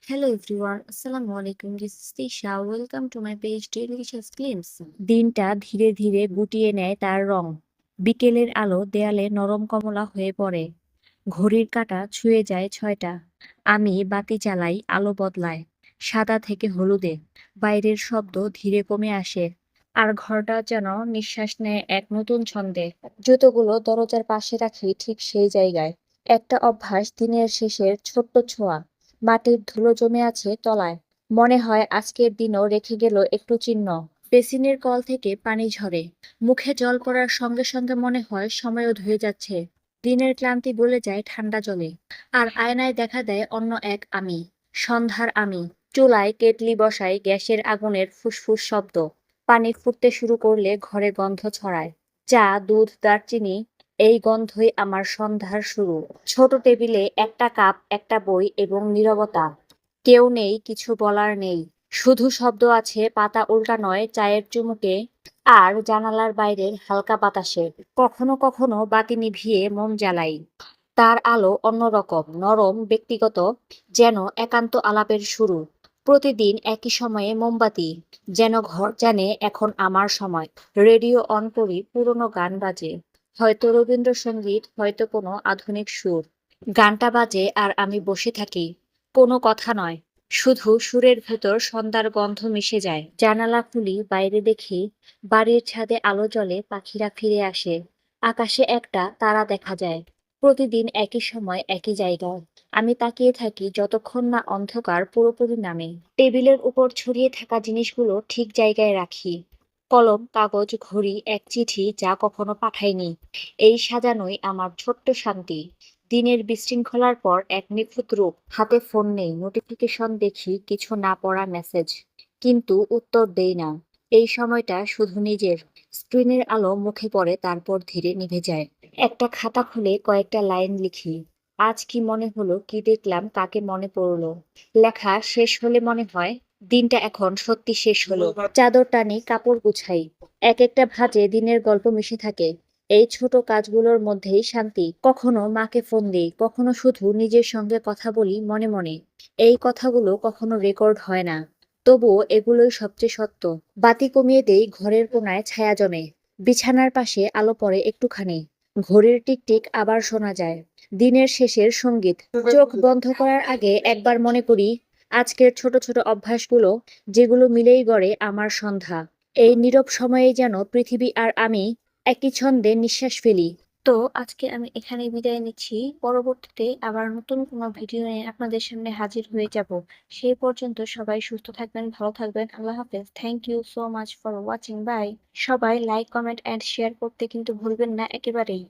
Hello everyone, Assalamu alaikum. This is Tisha. Welcome to my page Delicious Glimpse. দিনটা ধীরে ধীরে গুটিয়ে নেয় তার রং। বিকেলের আলো দেয়ালে নরম কমলা হয়ে পড়ে। ঘড়ির কাঁটা ছুঁয়ে যায় ৬টা। আমি বাতি জ্বালাই, আলো বদলায় সাদা থেকে হলুদে। বাইরের শব্দ ধীরে কমে আসে। আর ঘরটা যেন নিঃশ্বাস নেয় এক নতুন ছন্দে। জুতোগুলো দরজার পাশে রাখি ঠিক সেই জায়গায়। একটা অভ্যাস, দিনের শেষের ছোট্ট ছোঁয়া। মাটির ধুলো জমে আছে তলায়। মনে হয় আজকের দিনও রেখে গেল একটু চিহ্ন। বেসিনের কল থেকে পানি ঝরে। মুখে জল পড়ার সঙ্গে সঙ্গে মনে হয় সময়ও ধুয়ে যাচ্ছে। দিনের ক্লান্তি গলে যায় ঠান্ডা জলে। আর আয়নায় দেখা দেয় অন্য এক আমি। সন্ধ্যার আমি। চুলায় কেটলি বসাই, গ্যাসের আগুনের ফুসফুস শব্দ। পানি ফুটতে শুরু করলে ঘরে গন্ধ ছড়ায়। চা, দুধ, দারচিনি, এই গন্ধই আমার সন্ধ্যার শুরু। ছোট টেবিলে একটা কাপ, একটা বই এবং নীরবতা। কেউ নেই, কিছু বলার নেই। শুধু শব্দ আছে পাতা উল্টানোয়, চায়ের চুমুকে, আর জানালার বাইরের হালকা বাতাসে। কখনো কখনো বাতি নিভিয়ে মোম জ্বালাই। তার আলো অন্যরকম, নরম, ব্যক্তিগত, যেন একান্ত আলাপের শুরু। প্রতিদিন একই সময়ে মোমবাতি, যেন ঘর জানে এখন আমার সময়। রেডিও অন করি, পুরোনো গান বাজে। হয়তো রবীন্দ্রসঙ্গীত, হয়তো কোনো আধুনিক সুর। গানটা বাজে আর আমি বসে থাকি। কোনো কথা নয়, শুধু সুরের ভেতর সন্ধ্যার গন্ধ মিশে যায়। জানালা খুলি, বাইরে দেখি বাড়ির ছাদে আলো জ্বলে, পাখিরা ফিরে আসে। আকাশে একটা তারা দেখা যায়। প্রতিদিন একই সময়, একই জায়গায়। আমি তাকিয়ে থাকি যতক্ষণ না অন্ধকার পুরোপুরি নামে। টেবিলের উপর ছড়িয়ে থাকা জিনিসগুলো ঠিক জায়গায় রাখি। কলম, কাগজ, ঘড়ি, এক চিঠি যা কখনো পাঠাইনি। এই সাজানোই আমার ছোট্ট শান্তি। দিনের বিশৃঙ্খলার পর এক নিখুঁত রূপ। হাতে ফোন নেই, নোটিফিকেশন দেখি, কিছু না পড়া মেসেজ। কিন্তু উত্তর দেই না। এই সময়টা শুধু নিজের। স্ক্রিনের আলো মুখে পড়ে, তারপর ধীরে নিভে যায়। একটা খাতা খুলে কয়েকটা লাইন লিখি। আজ কি মনে হলো, কি দেখলাম, কাকে মনে পড়লো। লেখা শেষ হলে মনে হয় দিনটা এখন সত্যি শেষ হলো। চাদর টানি, কাপড় গুছাই। এক একটা ভাঁজে দিনের গল্প মিশে থাকে। এই ছোট কাজগুলোর মধ্যেই শান্তি। কখনো মাকে ফোন দিই, কখনো শুধু নিজের সঙ্গে কথা বলি মনে মনে। এই কথাগুলো কখনো রেকর্ড হয় না, তবুও এগুলোই সবচেয়ে সত্য। বাতি কমিয়ে দেই, ঘরের কোনায় ছায়া জমে। বিছানার পাশে আলো পড়ে একটুখানি। ঘড়ির টিকটিক আবার শোনা যায়। দিনের শেষের সঙ্গীত। চোখ বন্ধ করার আগে একবার মনে করি আজকের ছোট ছোট অভ্যাসগুলো, যেগুলো মিলেই গড়ে আমার সন্ধ্যা। এই নীরব সময়ে যেন পৃথিবী আর আমি একই ছন্দে নিঃশ্বাস ফেলি। তো আজকে আমি এখানেই বিদায় নিচ্ছি। পরবর্তীতে আবার নতুন কোনো ভিডিও নিয়ে আপনাদের সামনে হাজির হয়ে যাব। সেই পর্যন্ত সবাই সুস্থ থাকবেন, ভালো থাকবেন। আল্লাহ হাফেজ। Thank you so much for watching. Bye. সবাই লাইক, কমেন্ট অ্যান্ড শেয়ার করতে কিন্তু ভুলবেন না একেবারেই।